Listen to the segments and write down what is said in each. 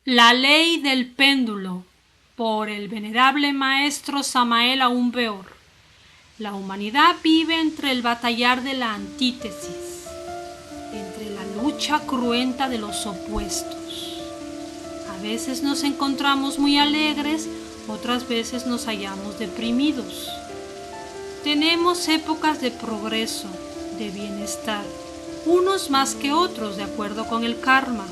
La ley del péndulo, por el venerable maestro Samael Aún Weor. La humanidad vive entre el batallar de la antítesis, entre la lucha cruenta de los opuestos. A veces nos encontramos muy alegres, otras veces nos hallamos deprimidos. Tenemos épocas de progreso, de bienestar, unos más que otros de acuerdo con el karma.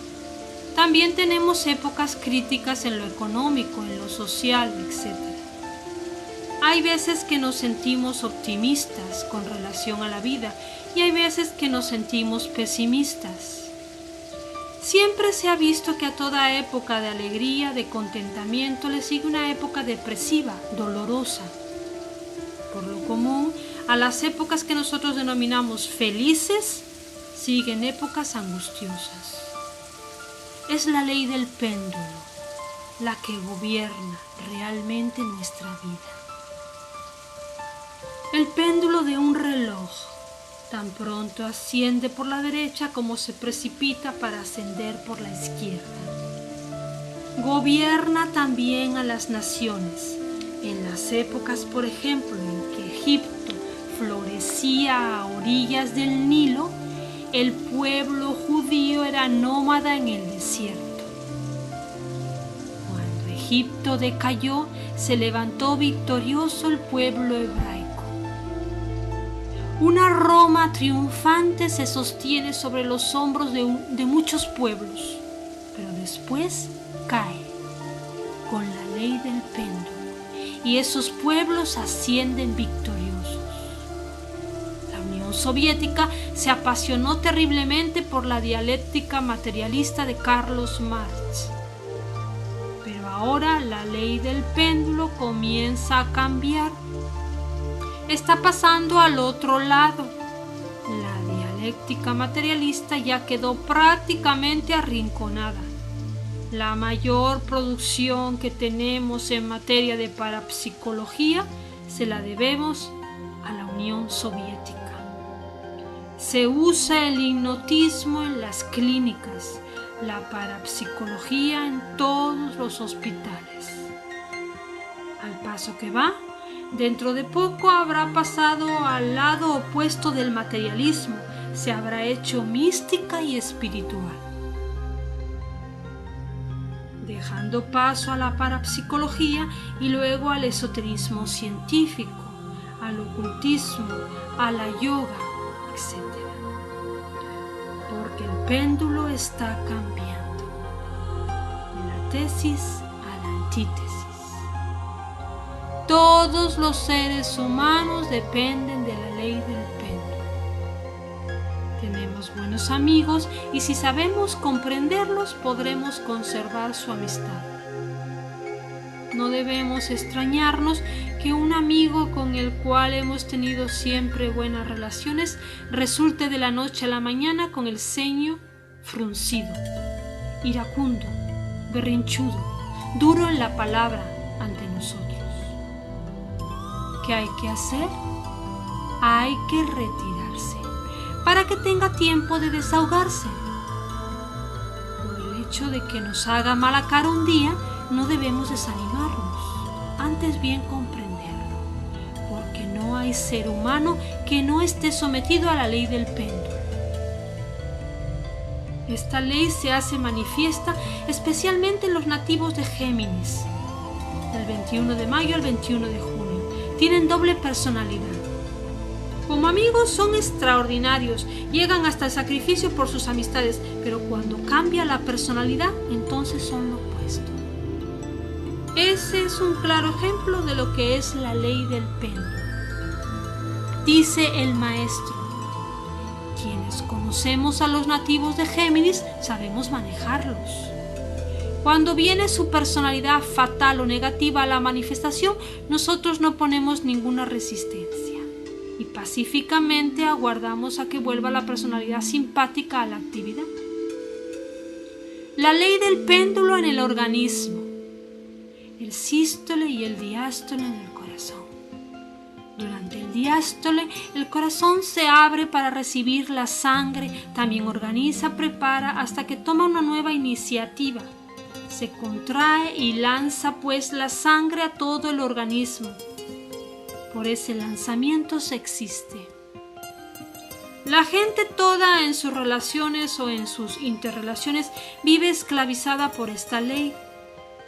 También tenemos épocas críticas en lo económico, en lo social, etc. Hay veces que nos sentimos optimistas con relación a la vida y hay veces que nos sentimos pesimistas. Siempre se ha visto que a toda época de alegría, de contentamiento, le sigue una época depresiva, dolorosa. Por lo común, a las épocas que nosotros denominamos felices, siguen épocas angustiosas. Es la ley del péndulo la que gobierna realmente nuestra vida. El péndulo de un reloj tan pronto asciende por la derecha como se precipita para ascender por la izquierda. Gobierna también a las naciones. En las épocas, por ejemplo, en que Egipto florecía a orillas del Nilo, el pueblo judío era nómada en el desierto. Cuando Egipto decayó, se levantó victorioso el pueblo hebraico. Una Roma triunfante se sostiene sobre los hombros de muchos pueblos, pero después cae con la ley del péndulo y esos pueblos ascienden victoriosos. La Unión Soviética se apasionó terriblemente por la dialéctica materialista de Carlos Marx. Pero ahora la ley del péndulo comienza a cambiar. Está pasando al otro lado. La dialéctica materialista ya quedó prácticamente arrinconada. La mayor producción que tenemos en materia de parapsicología se la debemos a la Unión Soviética. Se usa el hipnotismo en las clínicas, la parapsicología en todos los hospitales. Al paso que va, dentro de poco habrá pasado al lado opuesto del materialismo, se habrá hecho mística y espiritual, dejando paso a la parapsicología y luego al esoterismo científico, al ocultismo, a la yoga, etc. Porque el péndulo está cambiando de la tesis a la antítesis. Todos los seres humanos dependen de la ley del péndulo. Tenemos buenos amigos y si sabemos comprenderlos podremos conservar su amistad. No debemos extrañarnos que un amigo con el cual hemos tenido siempre buenas relaciones resulte de la noche a la mañana con el ceño fruncido, iracundo, berrinchudo, duro en la palabra ante nosotros. ¿Qué hay que hacer? Hay que retirarse para que tenga tiempo de desahogarse. Por el hecho de que nos haga mala cara un día, no debemos desanimarnos, antes bien comprenderlo, porque no hay ser humano que no esté sometido a la ley del péndulo. Esta ley se hace manifiesta especialmente en los nativos de Géminis, del 21 de mayo al 21 de junio. Tienen doble personalidad. Como amigos son extraordinarios, llegan hasta el sacrificio por sus amistades, pero cuando cambia la personalidad, entonces son lo opuesto. Ese es un claro ejemplo de lo que es la ley del péndulo. Dice el maestro: quienes conocemos a los nativos de Géminis sabemos manejarlos. Cuando viene su personalidad fatal o negativa a la manifestación, nosotros no ponemos ninguna resistencia y pacíficamente aguardamos a que vuelva la personalidad simpática a la actividad. La ley del péndulo en el organismo, el sístole y el diástole en el corazón. Durante el diástole, el corazón se abre para recibir la sangre, también organiza, prepara hasta que toma una nueva iniciativa. se contrae y lanza pues la sangre a todo el organismo. Por ese lanzamiento se existe. La gente toda en sus relaciones o en sus interrelaciones vive esclavizada por esta ley.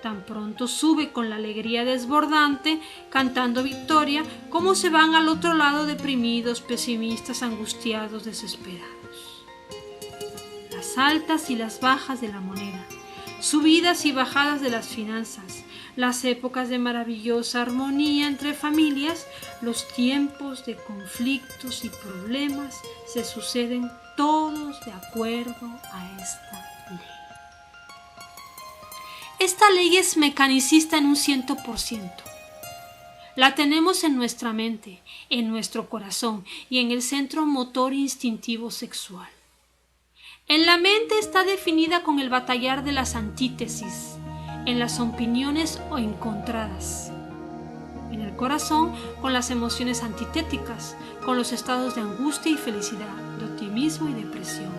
Tan pronto sube con la alegría desbordante, cantando victoria, como se van al otro lado deprimidos, pesimistas, angustiados, desesperados. Las altas y las bajas de la moneda, subidas y bajadas de las finanzas, las épocas de maravillosa armonía entre familias, los tiempos de conflictos y problemas se suceden todos de acuerdo a esta ley. Esta ley es mecanicista en un 100%. La tenemos en nuestra mente, en nuestro corazón y en el centro motor instintivo sexual. En la mente está definida con el batallar de las antítesis, en las opiniones o encontradas. En el corazón, con las emociones antitéticas, con los estados de angustia y felicidad, de optimismo y depresión.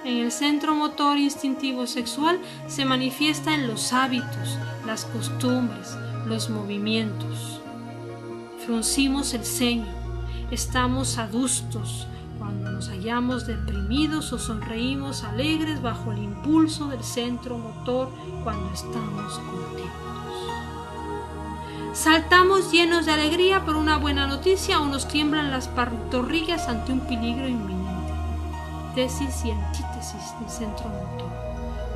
En el centro motor instintivo sexual se manifiesta en los hábitos, las costumbres, los movimientos. Fruncimos el ceño, estamos adustos cuando nos hallamos deprimidos o sonreímos alegres bajo el impulso del centro motor cuando estamos contentos. Saltamos llenos de alegría por una buena noticia o nos tiemblan las pantorrillas ante un peligro inminente. Tesis y antítesis del centro motor,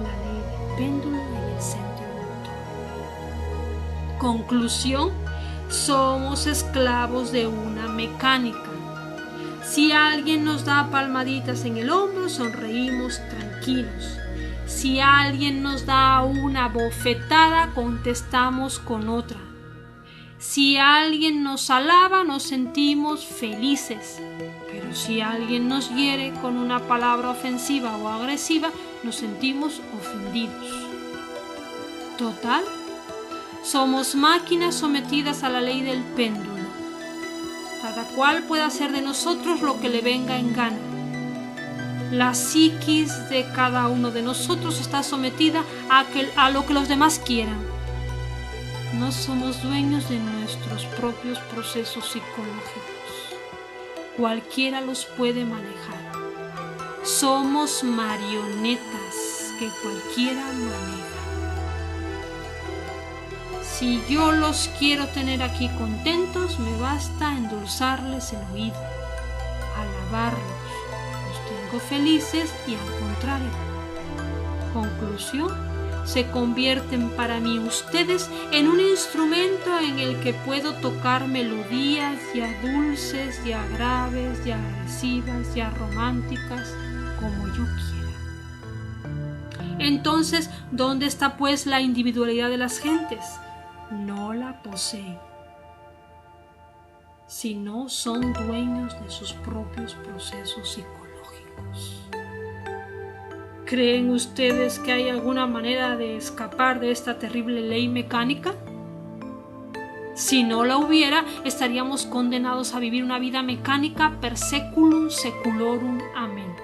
la ley del péndulo y el centro motor. Conclusión: somos esclavos de una mecánica. Si alguien nos da palmaditas en el hombro, sonreímos tranquilos. Si alguien nos da una bofetada, contestamos con otra. Si alguien nos alaba, nos sentimos felices. Pero si alguien nos hiere con una palabra ofensiva o agresiva, nos sentimos ofendidos. Total, somos máquinas sometidas a la ley del péndulo. Cada cual puede hacer de nosotros lo que le venga en gana. La psiquis de cada uno de nosotros está sometida a lo que los demás quieran. No somos dueños de nuestros propios procesos psicológicos. Cualquiera los puede manejar. Somos marionetas que cualquiera maneja. Si yo los quiero tener aquí contentos, me basta endulzarles el oído, alabarlos, los tengo felices y al contrario. Conclusión: se convierten para mí ustedes en un instrumento en el que puedo tocar melodías ya dulces, ya graves, ya agresivas, ya románticas, como yo quiera. Entonces, ¿dónde está pues la individualidad de las gentes? No la poseen, sino son dueños de sus propios procesos psicológicos. ¿Creen ustedes que hay alguna manera de escapar de esta terrible ley mecánica? Si no la hubiera, estaríamos condenados a vivir una vida mecánica per seculum seculorum. Amén.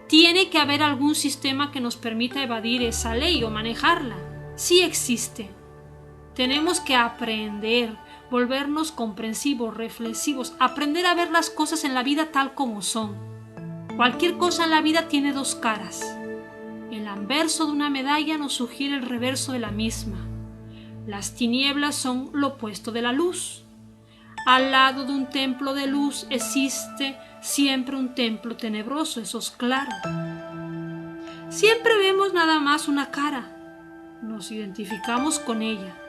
Tiene que haber algún sistema que nos permita evadir esa ley o manejarla. Sí existe. Tenemos que aprender, volvernos comprensivos, reflexivos, aprender a ver las cosas en la vida tal como son. Cualquier cosa en la vida tiene dos caras. El anverso de una medalla nos sugiere el reverso de la misma. Las tinieblas son lo opuesto de la luz. Al lado de un templo de luz existe siempre un templo tenebroso, eso es claro. Siempre vemos nada más una cara. Nos identificamos con ella.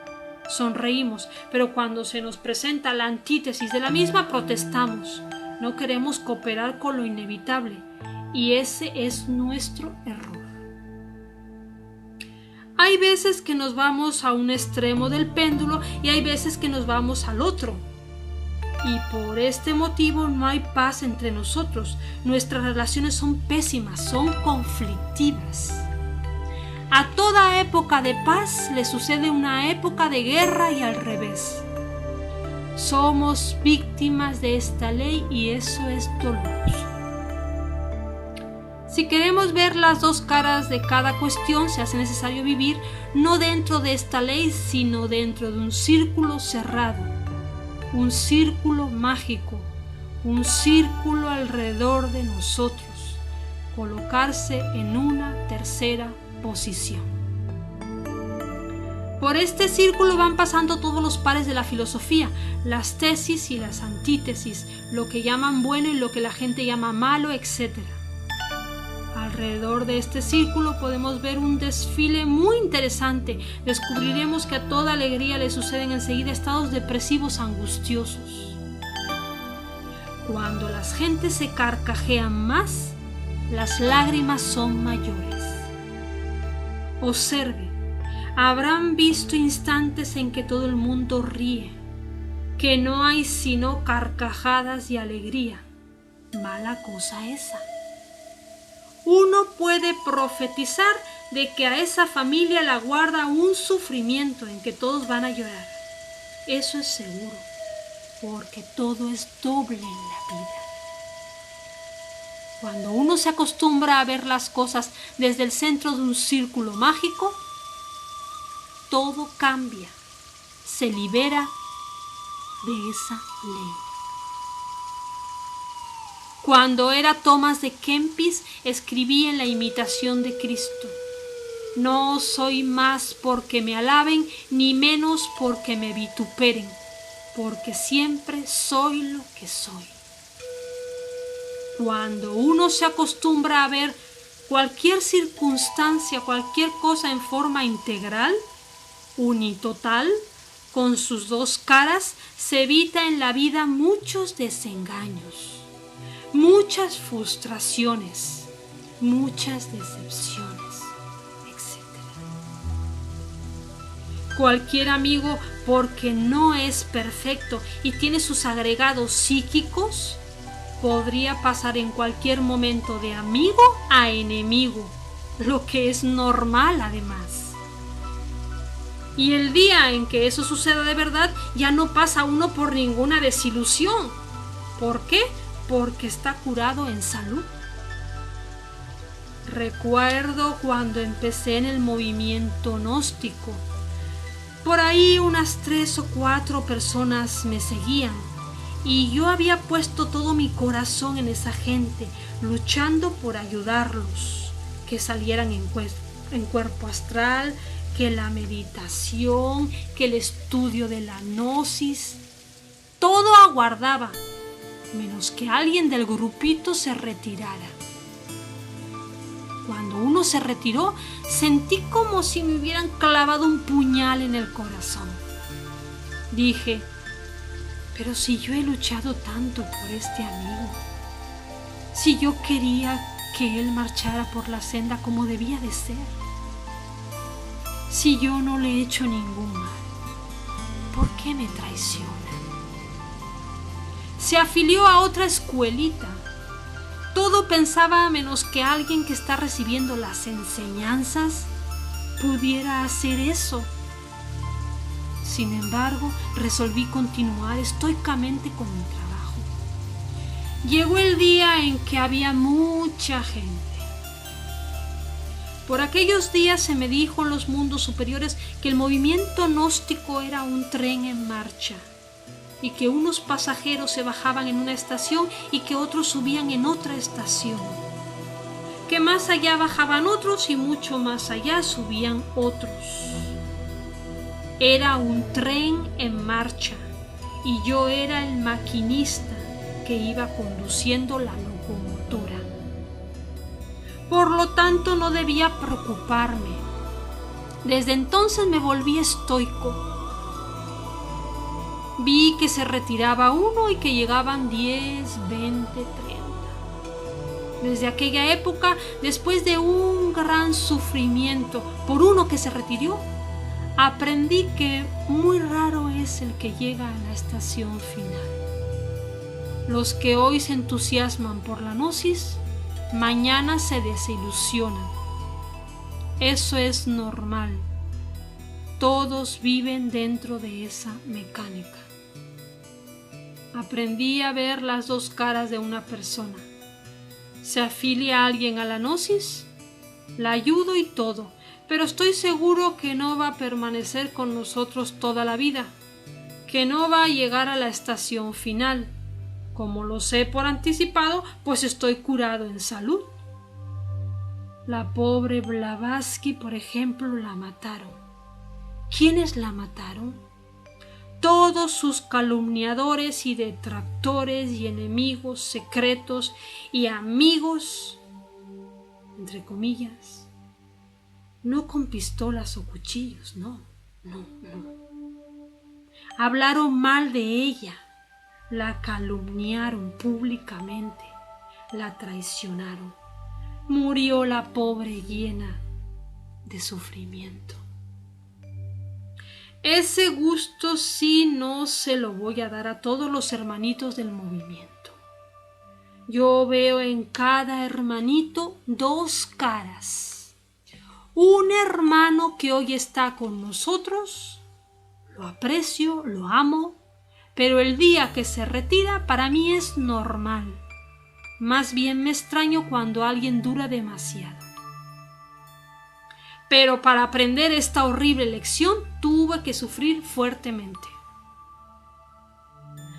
Sonreímos, pero cuando se nos presenta la antítesis de la misma, protestamos. No queremos cooperar con lo inevitable, y ese es nuestro error. Hay veces que nos vamos a un extremo del péndulo y hay veces que nos vamos al otro. Y por este motivo no hay paz entre nosotros. Nuestras relaciones son pésimas, son conflictivas. A toda época de paz le sucede una época de guerra y al revés. Somos víctimas de esta ley y eso es doloroso. Si queremos ver las dos caras de cada cuestión, se hace necesario vivir no dentro de esta ley, sino dentro de un círculo cerrado, un círculo mágico, un círculo alrededor de nosotros, colocarse en una tercera posición. Por este círculo van pasando todos los pares de la filosofía, las tesis y las antítesis, lo que llaman bueno y lo que la gente llama malo, etc. Alrededor de este círculo podemos ver un desfile muy interesante. Descubriremos que a toda alegría le suceden enseguida estados depresivos angustiosos. Cuando las gentes se carcajean más, las lágrimas son mayores. Observe, habrán visto instantes en que todo el mundo ríe, que no hay sino carcajadas y alegría. Mala cosa esa. Uno puede profetizar de que a esa familia la guarda un sufrimiento en que todos van a llorar. Eso es seguro, porque todo es doble en la vida. Cuando uno se acostumbra a ver las cosas desde el centro de un círculo mágico, todo cambia, se libera de esa ley. Cuando era Tomás de Kempis, escribí en la imitación de Cristo: no soy más porque me alaben, ni menos porque me vituperen, porque siempre soy lo que soy. Cuando uno se acostumbra a ver cualquier circunstancia, cualquier cosa en forma integral, unitotal, con sus dos caras, se evita en la vida muchos desengaños, muchas frustraciones, muchas decepciones, etc. Cualquier amigo, porque no es perfecto y tiene sus agregados psíquicos, podría pasar en cualquier momento de amigo a enemigo, lo que es normal además. Y el día en que eso suceda de verdad, ya no pasa uno por ninguna desilusión. ¿Por qué? Porque está curado en salud. Recuerdo cuando empecé en el movimiento gnóstico. Por ahí unas 3 o 4 personas me seguían y yo había puesto todo mi corazón en esa gente, luchando por ayudarlos, que salieran en cuerpo astral, que la meditación, que el estudio de la gnosis, todo aguardaba, menos que alguien del grupito se retirara. Cuando uno se retiró, sentí como si me hubieran clavado un puñal en el corazón. Dije: pero si yo he luchado tanto por este amigo, si yo quería que él marchara por la senda como debía de ser, si yo no le he hecho ningún mal, ¿por qué me traiciona? Se afilió a otra escuelita. Todo pensaba menos que alguien que está recibiendo las enseñanzas pudiera hacer eso. Sin embargo, resolví continuar estoicamente con mi trabajo. Llegó el día en que había mucha gente. Por aquellos días se me dijo en los mundos superiores que el movimiento gnóstico era un tren en marcha y que unos pasajeros se bajaban en una estación y que otros subían en otra estación, que más allá bajaban otros y mucho más allá subían otros. Era un tren en marcha y yo era el maquinista que iba conduciendo la locomotora. Por lo tanto, no debía preocuparme. Desde entonces me volví estoico. Vi que se retiraba uno y que llegaban 10, 20, 30. Desde aquella época, después de un gran sufrimiento por uno que se retiró, aprendí que muy raro es el que llega a la estación final. Los que hoy se entusiasman por la gnosis, mañana se desilusionan. Eso es normal. Todos viven dentro de esa mecánica. Aprendí a ver las dos caras de una persona. ¿Se afilia a alguien a la gnosis? La ayudo y todo, pero estoy seguro que no va a permanecer con nosotros toda la vida, que no va a llegar a la estación final. Como lo sé por anticipado, pues estoy curado en salud. La pobre Blavatsky, por ejemplo, la mataron. ¿Quiénes la mataron? Todos sus calumniadores y detractores y enemigos secretos y amigos, entre comillas, no con pistolas o cuchillos, no. Hablaron mal de ella, la calumniaron públicamente, la traicionaron. Murió la pobre llena de sufrimiento. Ese gusto sí no se lo voy a dar a todos los hermanitos del movimiento. Yo veo en cada hermanito dos caras. Un hermano que hoy está con nosotros, lo aprecio, lo amo, pero el día que se retira para mí es normal. Más bien me extraño cuando alguien dura demasiado. Pero para aprender esta horrible lección tuve que sufrir fuertemente.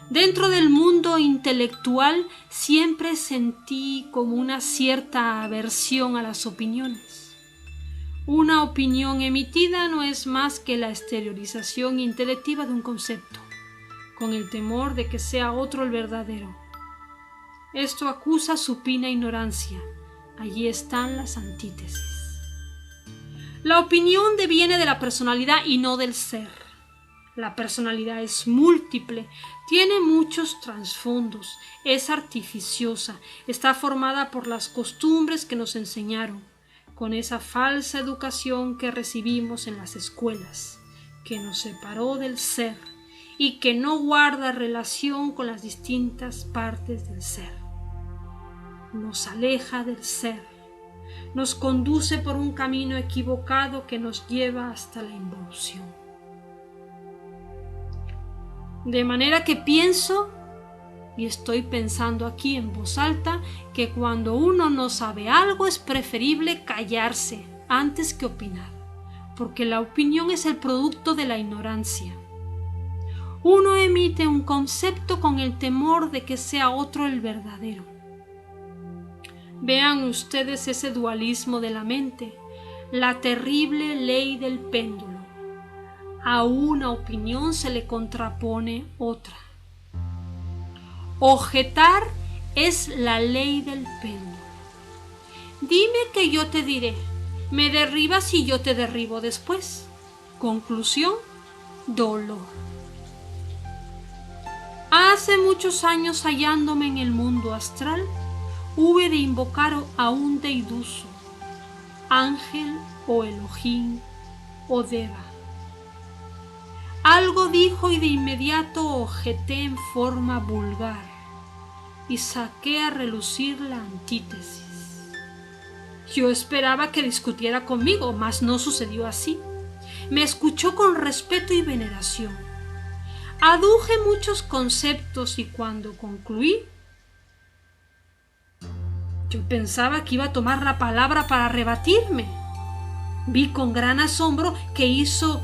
Dentro del mundo intelectual siempre sentí como una cierta aversión a las opiniones. Una opinión emitida no es más que la exteriorización intelectiva de un concepto, con el temor de que sea otro el verdadero. Esto acusa supina ignorancia. Allí están las antítesis. La opinión deviene de la personalidad y no del ser. La personalidad es múltiple, tiene muchos trasfondos, es artificiosa, está formada por las costumbres que nos enseñaron, con esa falsa educación que recibimos en las escuelas, que nos separó del ser y que no guarda relación con las distintas partes del ser. Nos aleja del ser. Nos conduce por un camino equivocado que nos lleva hasta la involución. De manera que pienso, y estoy pensando aquí en voz alta, que cuando uno no sabe algo es preferible callarse antes que opinar, porque la opinión es el producto de la ignorancia. Uno emite un concepto con el temor de que sea otro el verdadero. Vean ustedes ese dualismo de la mente, la terrible ley del péndulo. A una opinión se le contrapone otra. Objetar es la ley del péndulo. Dime que yo te diré, me derribas y yo te derribo después. Conclusión, dolor. Hace muchos años, hallándome en el mundo astral, hube de invocar a un deiduso, ángel o Elohim o Deva. Algo dijo y de inmediato objeté en forma vulgar y saqué a relucir la antítesis. Yo esperaba que discutiera conmigo, mas no sucedió así. Me escuchó con respeto y veneración. Aduje muchos conceptos y cuando concluí, yo pensaba que iba a tomar la palabra para rebatirme. Vi con gran asombro que hizo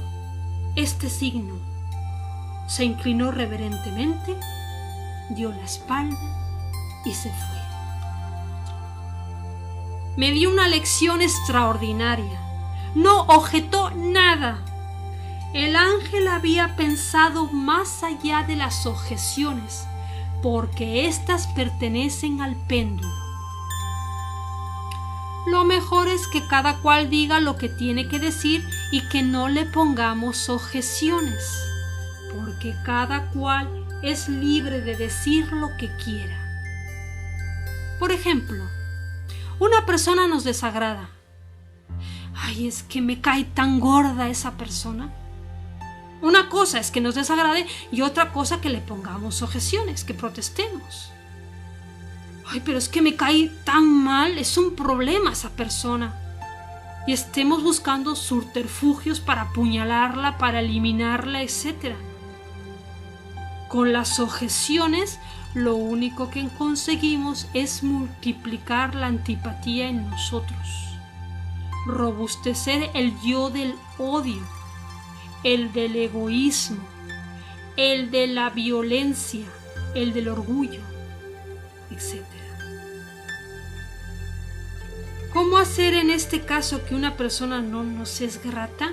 este signo. Se inclinó reverentemente, dio la espalda y se fue. Me dio una lección extraordinaria. No objetó nada. El ángel había pensado más allá de las objeciones, porque éstas pertenecen al péndulo. Lo mejor es que cada cual diga lo que tiene que decir y que no le pongamos objeciones, porque cada cual es libre de decir lo que quiera. Por ejemplo, una persona nos desagrada. Ay, es que me cae tan gorda esa persona. Una cosa es que nos desagrade y otra cosa que le pongamos objeciones, que protestemos. Ay, pero es que me cae tan mal, es un problema esa persona. Y estemos buscando subterfugios para apuñalarla, para eliminarla, etc. Con las objeciones lo único que conseguimos es multiplicar la antipatía en nosotros, robustecer el yo del odio, el del egoísmo, el de la violencia, el del orgullo, etc. ¿Cómo hacer en este caso que una persona no nos es grata?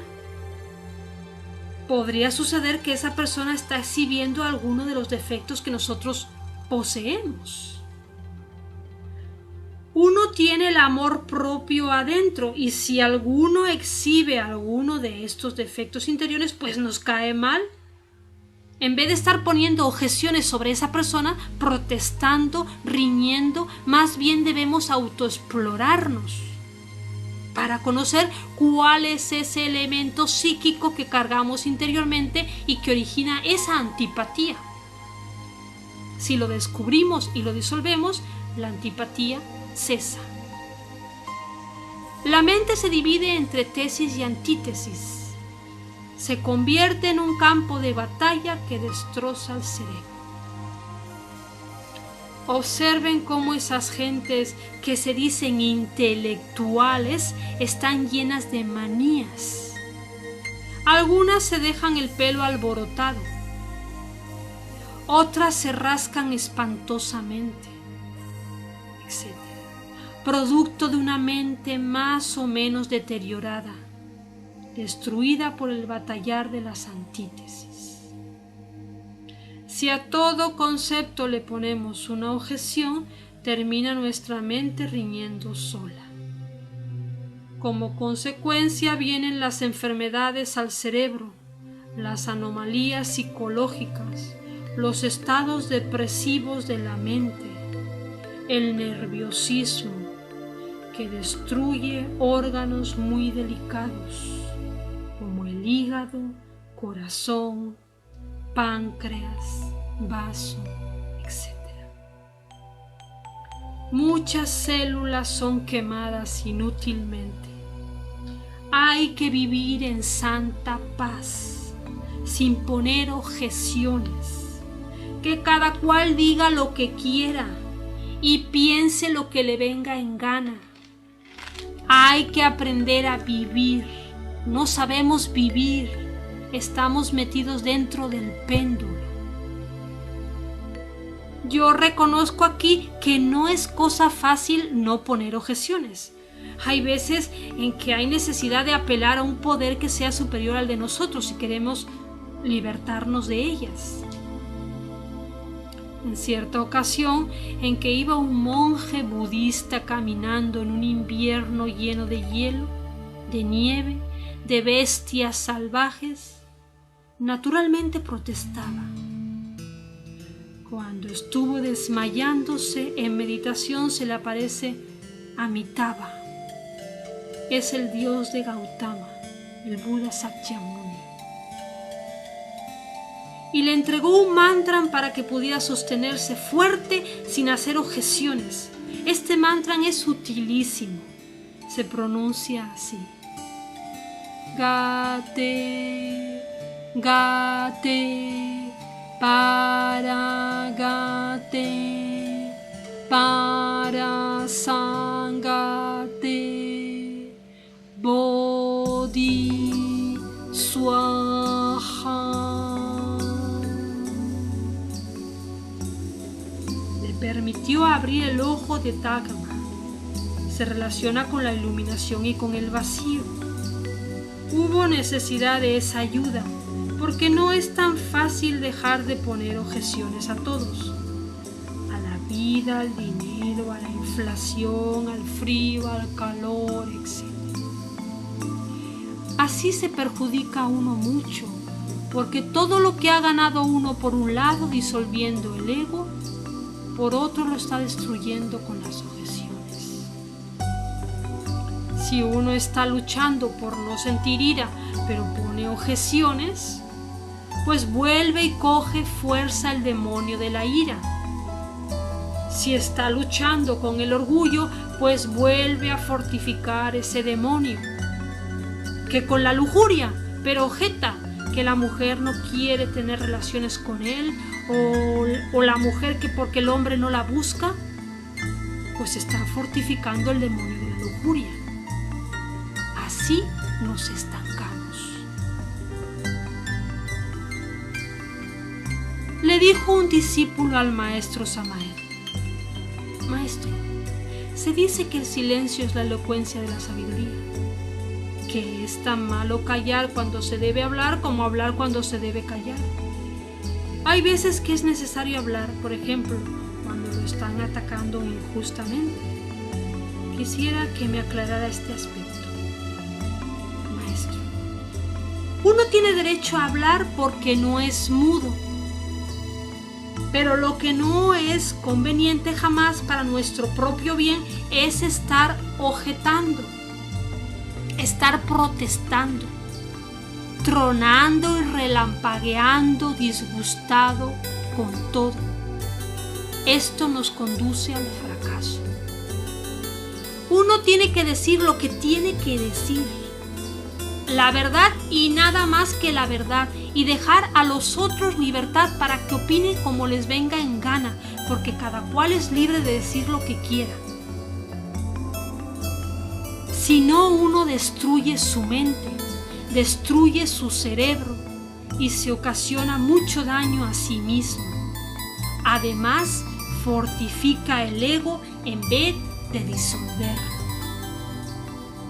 Podría suceder que esa persona está exhibiendo alguno de los defectos que nosotros poseemos. Uno tiene el amor propio adentro y si alguno exhibe alguno de estos defectos interiores, pues nos cae mal. En vez de estar poniendo objeciones sobre esa persona, protestando, riñendo, más bien debemos autoexplorarnos para conocer cuál es ese elemento psíquico que cargamos interiormente y que origina esa antipatía. Si lo descubrimos y lo disolvemos, la antipatía cesa. La mente se divide entre tesis y antítesis. Se convierte en un campo de batalla que destroza el cerebro. Observen cómo esas gentes que se dicen intelectuales están llenas de manías. Algunas se dejan el pelo alborotado, otras se rascan espantosamente, etc. Producto de una mente más o menos deteriorada, destruida por el batallar de las antítesis. Si a todo concepto le ponemos una objeción, termina nuestra mente riñendo sola. Como consecuencia vienen las enfermedades al cerebro, las anomalías psicológicas, los estados depresivos de la mente, el nerviosismo, que destruye órganos muy delicados, como el hígado, corazón, páncreas, vaso, etc. Muchas células son quemadas inútilmente. Hay que vivir en santa paz, sin poner objeciones. Que cada cual diga lo que quiera y piense lo que le venga en gana. Hay que aprender a vivir. No sabemos vivir. Estamos metidos dentro del péndulo. Yo reconozco aquí que no es cosa fácil no poner objeciones. Hay veces en que hay necesidad de apelar a un poder que sea superior al de nosotros si queremos libertarnos de ellas. En cierta ocasión en que iba un monje budista caminando en un invierno lleno de hielo, de nieve, de bestias salvajes, naturalmente protestaba. Cuando estuvo desmayándose en meditación se le aparece Amitabha. Es el dios de Gautama, el Buda Sakyamuni. Y le entregó un mantra para que pudiera sostenerse fuerte sin hacer objeciones. Este mantra es utilísimo. Se pronuncia así: Gate, Gate, Paragate, Parasangate, Bodhi Swaha. Le permitió abrir el ojo de Dagma. Se relaciona con la iluminación y con el vacío. Hubo necesidad de esa ayuda, porque no es tan fácil dejar de poner objeciones a todos. A la vida, al dinero, a la inflación, al frío, al calor, etc. Así se perjudica a uno mucho, porque todo lo que ha ganado uno por un lado disolviendo el ego, por otro lo está destruyendo con las objeciones. Si uno está luchando por no sentir ira, pero pone objeciones, pues vuelve y coge fuerza el demonio de la ira. Si está luchando con el orgullo, pues vuelve a fortificar ese demonio, que con la lujuria, pero objeta, que la mujer no quiere tener relaciones con él, o la mujer que porque el hombre no la busca, pues está fortificando el demonio de la lujuria. Así nos estancamos. Le dijo un discípulo al maestro Samael: Maestro, se dice que el silencio es la elocuencia de la sabiduría, que es tan malo callar cuando se debe hablar como hablar cuando se debe callar. Hay veces que es necesario hablar, por ejemplo, cuando lo están atacando injustamente. Quisiera que me aclarara este aspecto. Maestro, uno tiene derecho a hablar porque no es mudo, pero lo que no es conveniente jamás para nuestro propio bien es estar objetando, estar protestando, tronando y relampagueando, disgustado con todo. Esto nos conduce al fracaso. Uno tiene que decir lo que tiene que decir, la verdad y nada más que la verdad, y dejar a los otros libertad para que opinen como les venga en gana, porque cada cual es libre de decir lo que quiera. Si no, uno destruye su mente, destruye su cerebro y se ocasiona mucho daño a sí mismo. Además, fortifica el ego en vez de disolverlo.